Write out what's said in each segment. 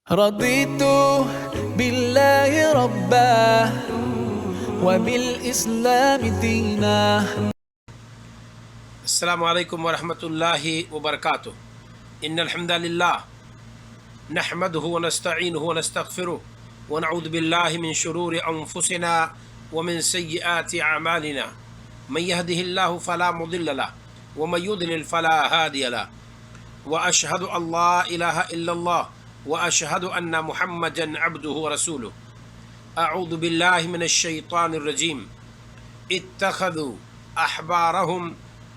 رضيت بالله ربا وبالإسلام دينا. السلام علیکم ورحمۃ اللہ وبرکاتہ. ان الحمد للہ نحمده ونستعینه ونستغفره ونعوذ باللہ من شرور انفسنا ومن سیئات اعمالنا من يهده الله فلا مضل له ومن يضلل فلا هادي له واشهد ان لا اله الا الله واشهد ان محمدا عبده ورسوله. اعوذ باللہ من الشیطان الرجیم. اتخذوا احبارهم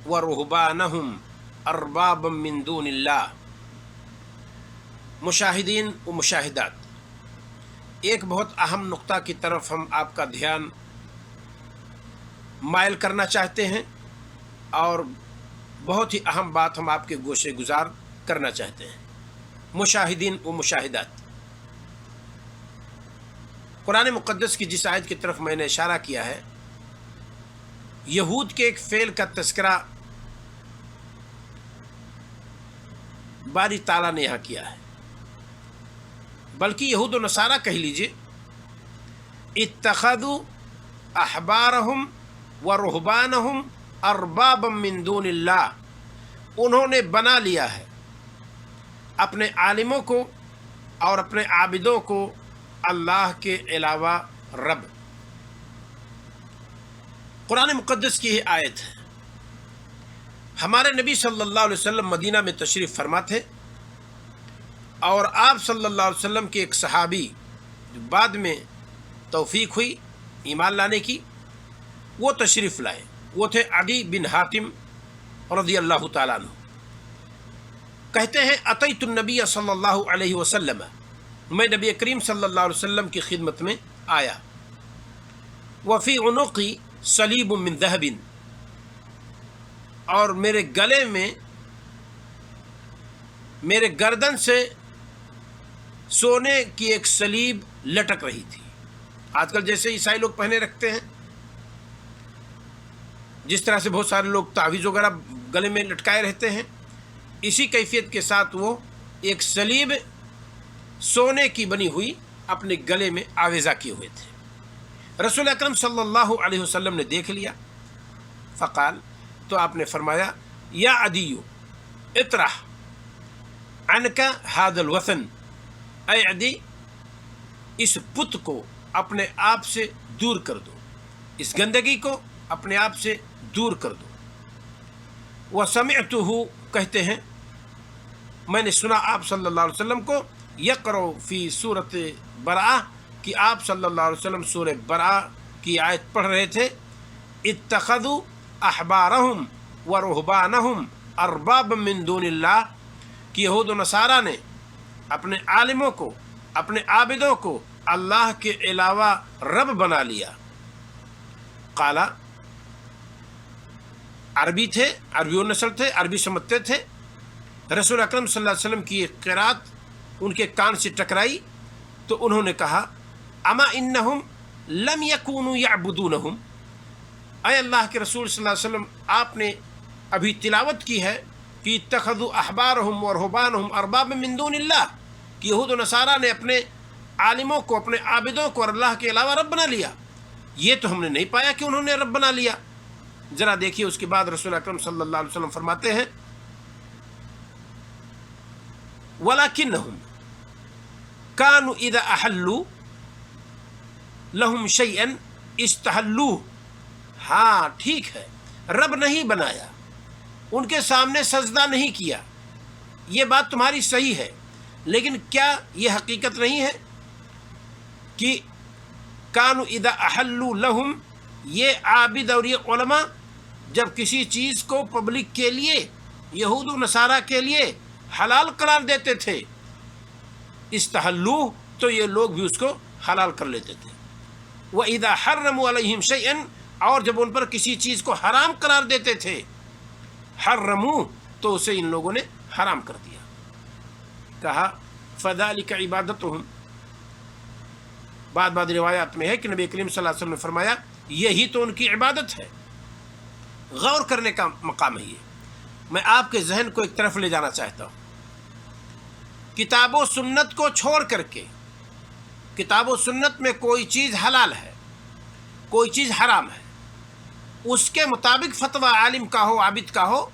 ورهبانهم اربابا من دون اللہ. مشاہدین و مشاہدات، ایک بہت اہم نقطہ کی طرف ہم آپ کا دھیان مائل کرنا چاہتے ہیں اور بہت ہی اہم بات ہم آپ کے گوشے گزار کرنا چاہتے ہیں. مشاہدین و مشاہدات، قرآن مقدس کی جس آیت کی طرف میں نے اشارہ کیا ہے، یہود کے ایک فعل کا تذکرہ باری تعالیٰ نے یہاں کیا ہے، بلکہ یہود و نصارہ کہہ لیجئے. اتخذوا احبارہم ورہبانہم اربابا من دون اللہ. انہوں نے بنا لیا ہے اپنے عالموں کو اور اپنے عابدوں کو اللہ کے علاوہ رب. قرآن مقدس کی یہ آیت ہے. ہمارے نبی صلی اللہ علیہ وسلم مدینہ میں تشریف فرما تھے اور آپ صلی اللہ علیہ وسلم کے ایک صحابی جو بعد میں توفیق ہوئی ایمان لانے کی، وہ تشریف لائے. وہ تھے عدی بن حاتم رضی اللہ تعالیٰ عنہ. کہتے ہیں اتیت النبی صلی اللہ علیہ وسلم، میں نبی کریم صلی اللہ علیہ وسلم کی خدمت میں آیا. وفی عنقی صلیب من ذہب، اور میرے گلے میں، میرے گردن سے سونے کی ایک سلیب لٹک رہی تھی. آج کل جیسے عیسائی لوگ پہنے رکھتے ہیں، جس طرح سے بہت سارے لوگ تعویذ وغیرہ گلے میں لٹکائے رہتے ہیں، اسی کیفیت کے ساتھ وہ ایک سلیب سونے کی بنی ہوئی اپنے گلے میں آویزہ کیے ہوئے تھے. رسول اکرم صلی اللہ علیہ وسلم نے دیکھ لیا. فقال، تو آپ نے فرمایا، یا عدیو اطرح عنک ھذا الوثن، اے عدی اس بت کو اپنے آپ سے دور کر دو، اس گندگی کو اپنے آپ سے دور کر دو. وسمعتہ، کہتے ہیں میں نے سنا آپ صلی اللہ علیہ وسلم کو یقرأ فی سورۃ براءہ، کہ آپ صلی اللہ علیہ وسلم سورہ براءہ کی آیت پڑھ رہے تھے. اتخذوا احبارہم ورہبانہم اربابا من دون اللہ، کہ یہود و نصارہ نے اپنے عالموں کو، اپنے عابدوں کو اللہ کے علاوہ رب بنا لیا. قالا، عربی تھے، عربی نسل تھے، عربی سمجھتے تھے. رسول اکرم صلی اللہ علیہ وسلم کی ایک قرات ان کے کان سے ٹکرائی تو انہوں نے کہا، اما انہم لم یکونوا یعبدونہم، اے اللہ کے رسول صلی اللہ علیہ وسلم، آپ نے ابھی تلاوت کی ہے کہ اتخذوا احبارہم ورہبانہم اربابا من دون اللہ، کہ یہود و نصارہ نے اپنے عالموں کو، اپنے عابدوں کو اور اللہ کے علاوہ رب بنا لیا. یہ تو ہم نے نہیں پایا کہ انہوں نے رب بنا لیا. ذرا دیکھیے اس کے بعد رسول اکرم صلی اللہ علیہ وسلم فرماتے ہیں، وَلَكِنَّهُمْ كَانُوا إِذَا أَحَلُّوا لَهُمْ شَيْئًا اسْتَحَلُّوهُ. ہاں ٹھیک ہے، رب نہیں بنایا، ان کے سامنے سجدہ نہیں کیا، یہ بات تمہاری صحیح ہے، لیکن کیا یہ حقیقت نہیں ہے کہ كَانُوا إِذَا أَحَلُّوا لَهُمْ، یہ عابد اور یہ علماء جب کسی چیز کو پبلک کے لیے، یہود و نصارہ کے لیے حلال قرار دیتے تھے، استحلوہ، تو یہ لوگ بھی اس کو حلال کر لیتے تھے. وَإِذَا حَرَّمُوا عَلَيْهِمْ شَيْئًا، اور جب ان پر کسی چیز کو حرام قرار دیتے تھے، حرموہ، تو اسے ان لوگوں نے حرام کر دیا. کہا فَذَلِكَ عِبَادَتُهُمْ. بعض روایات میں ہے کہ نبی کریم صلی اللہ علیہ وسلم نے فرمایا، یہی تو ان کی عبادت ہے. غور کرنے کا مقام ہے یہ. میں آپ کے ذہن کو ایک طرف لے جانا چاہتا ہوں کتاب و سنت کو چھوڑ کر کے کتاب و سنت میں کوئی چیز حلال ہے، کوئی چیز حرام ہے، اس کے مطابق فتویٰ عالم کا ہو، عابد کا ہو،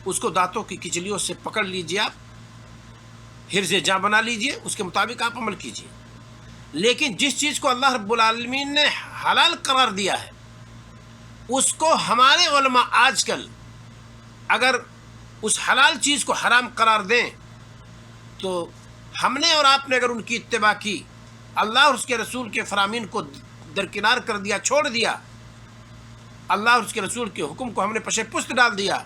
اس کو دانتوں کی کچلیوں سے پکڑ لیجیے، آپ حرز جاں بنا لیجیے، اس کے مطابق آپ عمل کیجیے۔ لیکن جس چیز کو اللہ رب العالمین نے حلال قرار دیا ہے، اس کو ہمارے علماء آج کل اگر اس حلال چیز کو حرام قرار دیں تو ہم نے اور آپ نے اگر ان کی اتباع کی، اللہ اور اس کے رسول کے فرامین کو درکنار کر دیا، چھوڑ دیا، اللہ اور اس کے رسول کے حکم کو ہم نے پشے پست ڈال دیا،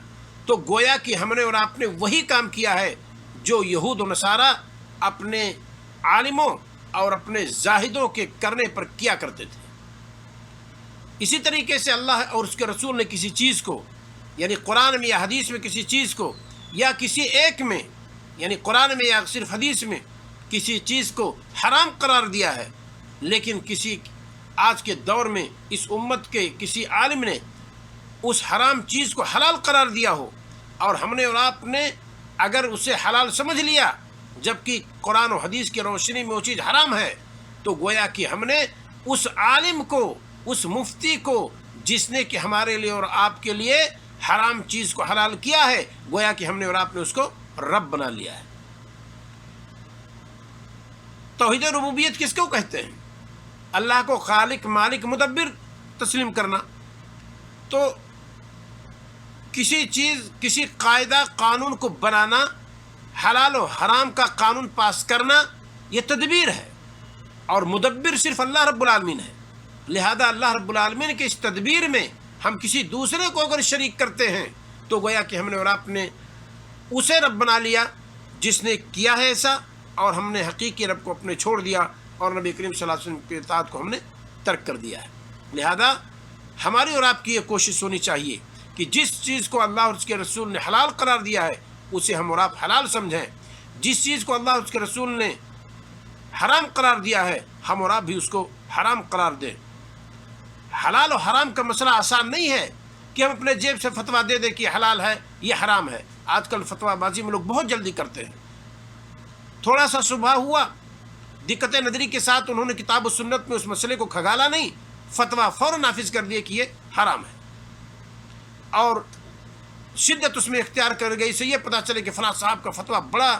تو گویا کہ ہم نے اور آپ نے وہی کام کیا ہے جو یہود و نصارہ اپنے عالموں اور اپنے زاہدوں کے کرنے پر کیا کرتے تھے۔ اسی طریقے سے اللہ اور اس کے رسول نے کسی چیز کو، یعنی قرآن میں یا حدیث میں کسی چیز کو، یا کسی ایک میں یعنی قرآن میں یا صرف حدیث میں کسی چیز کو حرام قرار دیا ہے، لیکن کسی آج کے دور میں اس امت کے کسی عالم نے اس حرام چیز کو حلال قرار دیا ہو، اور ہم نے اور آپ نے اگر اسے حلال سمجھ لیا جبکہ قرآن و حدیث کی روشنی میں وہ چیز حرام ہے، تو گویا کہ ہم نے اس عالم کو، اس مفتی کو جس نے کہ ہمارے لیے اور آپ کے لیے حرام چیز کو حلال کیا ہے، گویا کہ ہم نے اور آپ نے اس کو رب بنا لیا ہے۔ توحید ربوبیت کس کو کہتے ہیں؟ اللہ کو خالق، مالک، مدبر تسلیم کرنا۔ تو کسی چیز، کسی قاعدہ قانون کو بنانا، حلال و حرام کا قانون پاس کرنا، یہ تدبیر ہے، اور مدبر صرف اللہ رب العالمین ہے۔ لہذا اللہ رب العالمین کے اس تدبیر میں ہم کسی دوسرے کو اگر شریک کرتے ہیں تو گویا کہ ہم نے اور آپ نے اسے رب بنا لیا جس نے کیا ہے ایسا، اور ہم نے حقیقی رب کو اپنے چھوڑ دیا، اور نبی کریم صلی اللہ علیہ وسلم کی اطاعت کو ہم نے ترک کر دیا ہے۔ لہذا ہماری اور آپ کی یہ کوشش ہونی چاہیے کہ جس چیز کو اللہ اور اس کے رسول نے حلال قرار دیا ہے اسے ہم اور آپ حلال سمجھیں، جس چیز کو اللہ اور اس کے رسول نے حرام قرار دیا ہے ہم اور آپ بھی اس کو حرام قرار دیں۔ حلال و حرام کا مسئلہ آسان نہیں ہے کہ ہم اپنے جیب سے فتویٰ دے دیں کہ یہ حلال ہے، یہ حرام ہے۔ آج کل فتویٰ بازی میں لوگ بہت جلدی کرتے ہیں، تھوڑا سا صبح ہوا، دقت نظری کے ساتھ انہوں نے کتاب و سنت میں اس مسئلے کو کھگالا نہیں، فتویٰ فوراً نافذ کر دیے کہ یہ حرام ہے، اور شدت اس میں اختیار کر گئی سے یہ پتہ چلے کہ فلاں صاحب کا فتویٰ بڑا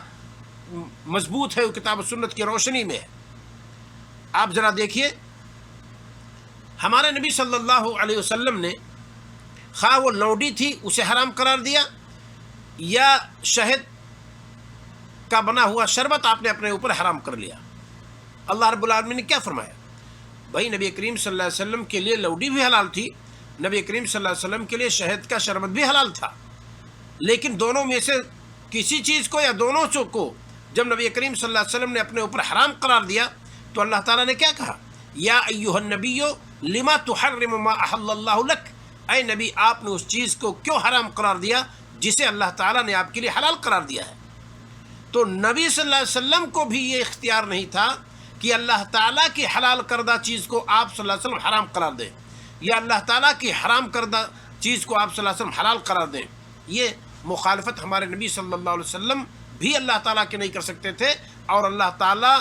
مضبوط ہے، وہ کتاب و سنت کی روشنی میں ہے۔ آپ ذرا دیکھیے، ہمارے نبی صلی اللہ علیہ وسلم نے خواہ وہ لونڈی تھی اسے حرام قرار دیا، یا شہد کا بنا ہوا شربت آپ نے اپنے اوپر حرام کر لیا۔ اللہ رب العالمین نے کیا فرمایا؟ بھائی نبی کریم صلی اللہ علیہ وسلم کے لیے لونڈی بھی حلال تھی، نبی کریم صلی اللہ علیہ وسلم کے لیے شہد کا شربت بھی حلال تھا، لیکن دونوں میں سے کسی چیز کو یا دونوں کو جب نبی کریم صلی اللہ علیہ وسلم نے اپنے اوپر حرام قرار دیا تو اللہ تعالیٰ نے کیا کہا؟ یا ایھا النبی لما تحرم ما احل اللہ لک، اے نبی آپ نے اس چیز کو کیوں حرام قرار دیا جسے اللہ تعالیٰ نے آپ کے لیے حلال قرار دیا ہے؟ تو نبی صلی اللہ علیہ وسلم کو بھی یہ اختیار نہیں تھا کہ اللہ تعالیٰ کی حلال کردہ چیز کو آپ صلی اللہ علیہ وسلم حرام قرار دیں، یا اللہ تعالیٰ کی حرام کردہ چیز کو آپ صلی اللہ علیہ وسلم حلال قرار دیں۔ یہ مخالفت ہمارے نبی صلی اللہ علیہ وسلم بھی اللہ تعالیٰ کے نہیں کر سکتے تھے، اور اللہ تعالیٰ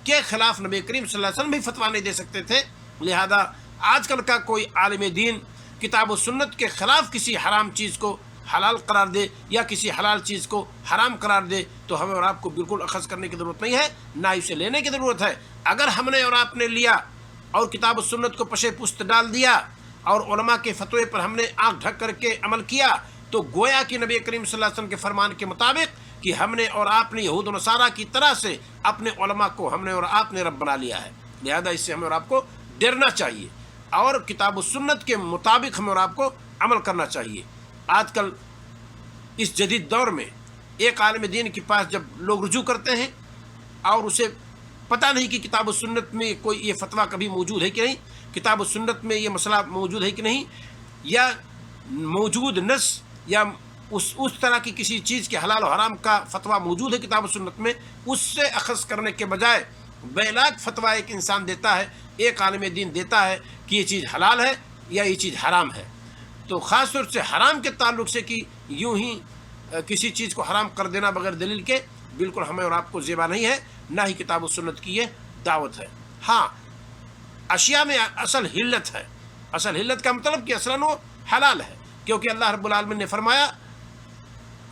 کے خلاف نبی کریم صلی اللہ علیہ وسلم بھی فتویٰ نہیں دے سکتے تھے۔ لہذا آج کل کا کوئی عالم دین کتاب و سنت کے خلاف کسی حرام چیز کو حلال قرار دے یا کسی حلال چیز کو حرام قرار دے تو ہمیں اور آپ کو بالکل اخذ کرنے کی ضرورت نہیں ہے، نہ اسے لینے کی ضرورت ہے۔ اگر ہم نے اور آپ نے لیا اور کتاب و سنت کو پشے پست ڈال دیا اور علماء کے فتوے پر ہم نے آنکھ ڈھک کر کے عمل کیا تو گویا کہ نبی کریم صلی اللہ علیہ وسلم کے فرمان کے مطابق کہ ہم نے اور آپ نے یہود و نصارہ کی طرح سے اپنے علماء کو ہم نے اور آپ نے رب بنا لیا ہے۔ لہذا اس سے ہمیں اور آپ کو ڈرنا چاہیے اور کتاب و سنت کے مطابق ہمیں اور آپ کو عمل کرنا چاہیے۔ آج کل اس جدید دور میں ایک عالم دین کے پاس جب لوگ رجوع کرتے ہیں اور اسے پتہ نہیں کہ کتاب و سنت میں کوئی یہ فتویٰ کبھی موجود ہے کہ نہیں، کتاب و سنت میں یہ مسئلہ موجود ہے کہ نہیں، یا موجود نص یا اس طرح کی کسی چیز کے حلال و حرام کا فتویٰ موجود ہے کتاب و سنت میں، اس سے اخذ کرنے کے بجائے بیلاک فتویٰ ایک انسان دیتا ہے، ایک عالم دین دیتا ہے کہ یہ چیز حلال ہے یا یہ چیز حرام ہے، تو خاص طور سے حرام کے تعلق سے کہ یوں ہی کسی چیز کو حرام کر دینا بغیر دلیل کے بالکل ہمیں اور آپ کو زیبا نہیں ہے، نہ ہی کتاب و سنت کی یہ دعوت ہے۔ ہاں اشیاء میں اصل حلت ہے، اصل حلت کا مطلب کہ اصلاً وہ حلال ہے، کیونکہ اللہ رب العالمین نے فرمایا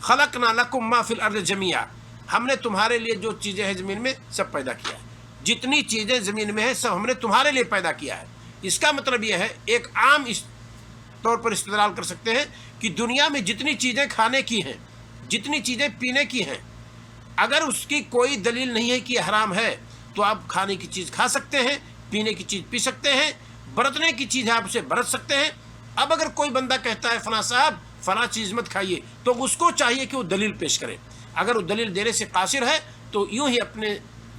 خلقنا لکم ما فی الارض جمیعا، ہم نے تمہارے لیے جو چیزیں ہیں زمین میں سب پیدا کیا ہے، جتنی چیزیں زمین میں ہیں سب ہم نے تمہارے لیے پیدا کیا ہے۔ اس کا مطلب یہ ہے، ایک عام اس طور پر استدلال کر سکتے ہیں کہ دنیا میں جتنی چیزیں کھانے کی ہیں، جتنی چیزیں پینے کی ہیں، اگر اس کی کوئی دلیل نہیں ہے کہ یہ حرام ہے تو آپ کھانے کی چیز کھا سکتے ہیں، پینے کی چیز پی سکتے ہیں، برتنے کی چیز آپ اسے برت سکتے ہیں۔ اب اگر کوئی بندہ کہتا ہے فلاں صاحب فلاں چیز مت کھائیے، تو اس کو چاہیے کہ وہ دلیل پیش کرے۔ اگر وہ دلیل دینے سے قاصر ہے تو یوں ہی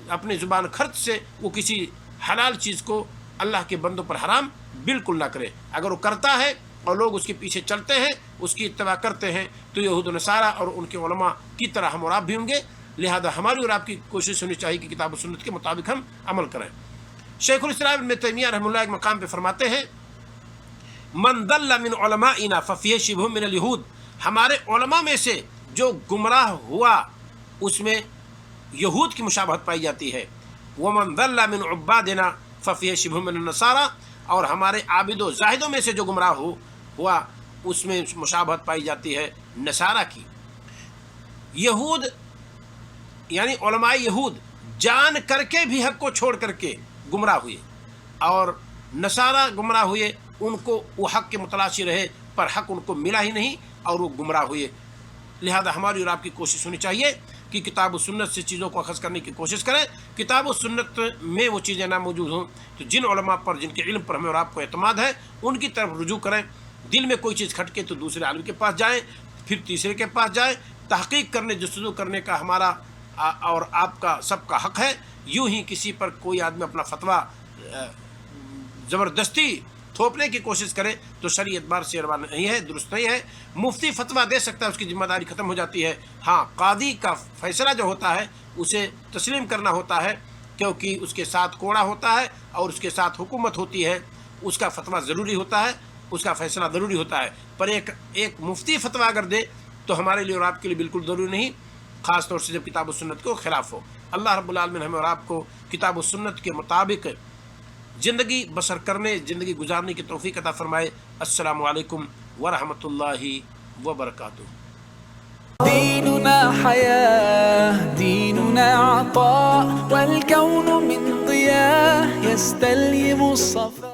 اپنے زبان خرچ سے وہ کسی حلال چیز کو اللہ کے بندوں پر حرام بالکل نہ کرے۔ اگر وہ کرتا ہے اور لوگ اس کے پیچھے چلتے ہیں، اس کی اتباع کرتے ہیں، تو یہود و نصارہ اور ان کے علماء کی طرح ہم اور آپ بھی ہوں گے۔ لہذا ہماری اور آپ کی کوشش ہونی چاہیے کہ کتاب و سنت کے مطابق ہم عمل کریں۔ شیخ الاسلام ابن تیمیہ رحمہ اللہ ایک مقام پہ فرماتے ہیں من ضل من علمائنا ففیہ شبہ من الیہود، ہمارے علماء میں سے جو گمراہ ہوا اس میں یہود کی مشابہت پائی جاتی ہے۔ ومن ضل من عبادنا ففیہ شبہ من النصارى، اور ہمارے عابد و زاہدوں میں سے جو گمراہ ہوا اس میں مشابہت پائی جاتی ہے نصارہ کی۔ یہود یعنی علماء یہود جان کر کے بھی حق کو چھوڑ کر کے گمراہ ہوئے، اور نصارہ گمراہ ہوئے، ان کو وہ حق کے متلاشی رہے پر حق ان کو ملا ہی نہیں اور وہ گمراہ ہوئے۔ لہذا ہماری اور آپ کی کوشش ہونی چاہیے کہ کتاب و سنت سے چیزوں کو اخذ کرنے کی کوشش کریں۔ کتاب و سنت میں وہ چیزیں نہ موجود ہوں تو جن علماء پر، جن کے علم پر ہمیں اور آپ کو اعتماد ہے، ان کی طرف رجوع کریں۔ دل میں کوئی چیز کھٹکے تو دوسرے عالم کے پاس جائیں، پھر تیسرے کے پاس جائیں۔ تحقیق کرنے، جستجو کرنے کا ہمارا اور آپ کا سب کا حق ہے۔ یوں ہی کسی پر کوئی آدمی اپنا فتویٰ زبردستی تھوپنے کی کوشش کرے تو شرعی اعتبار سے نہیں ہے، درست نہیں ہے۔ مفتی فتویٰ دے سکتا ہے، اس کی ذمہ داری ختم ہو جاتی ہے۔ ہاں قاضی کا فیصلہ جو ہوتا ہے اسے تسلیم کرنا ہوتا ہے، کیونکہ اس کے ساتھ کوڑا ہوتا ہے اور اس کے ساتھ حکومت ہوتی ہے۔ اس کا فتویٰ ضروری ہوتا ہے، اس کا فیصلہ ضروری ہوتا ہے، پر ایک مفتی فتویٰ اگر دے تو ہمارے لیے اور آپ کے لیے بالکل ضروری نہیں، خاص طور سے جب کتاب و سنت کو خلاف ہو۔ اللہ رب العالمین ہمیں اور آپ کو کتاب و سنت کے مطابق زندگی بسر کرنے، زندگی گزارنے کی توفیق عطا فرمائے۔ السلام علیکم ورحمۃ اللہ وبرکاتہ۔ ديننا حياة، ديننا عطاء، والكون من ضياء يستلهم الصفاء.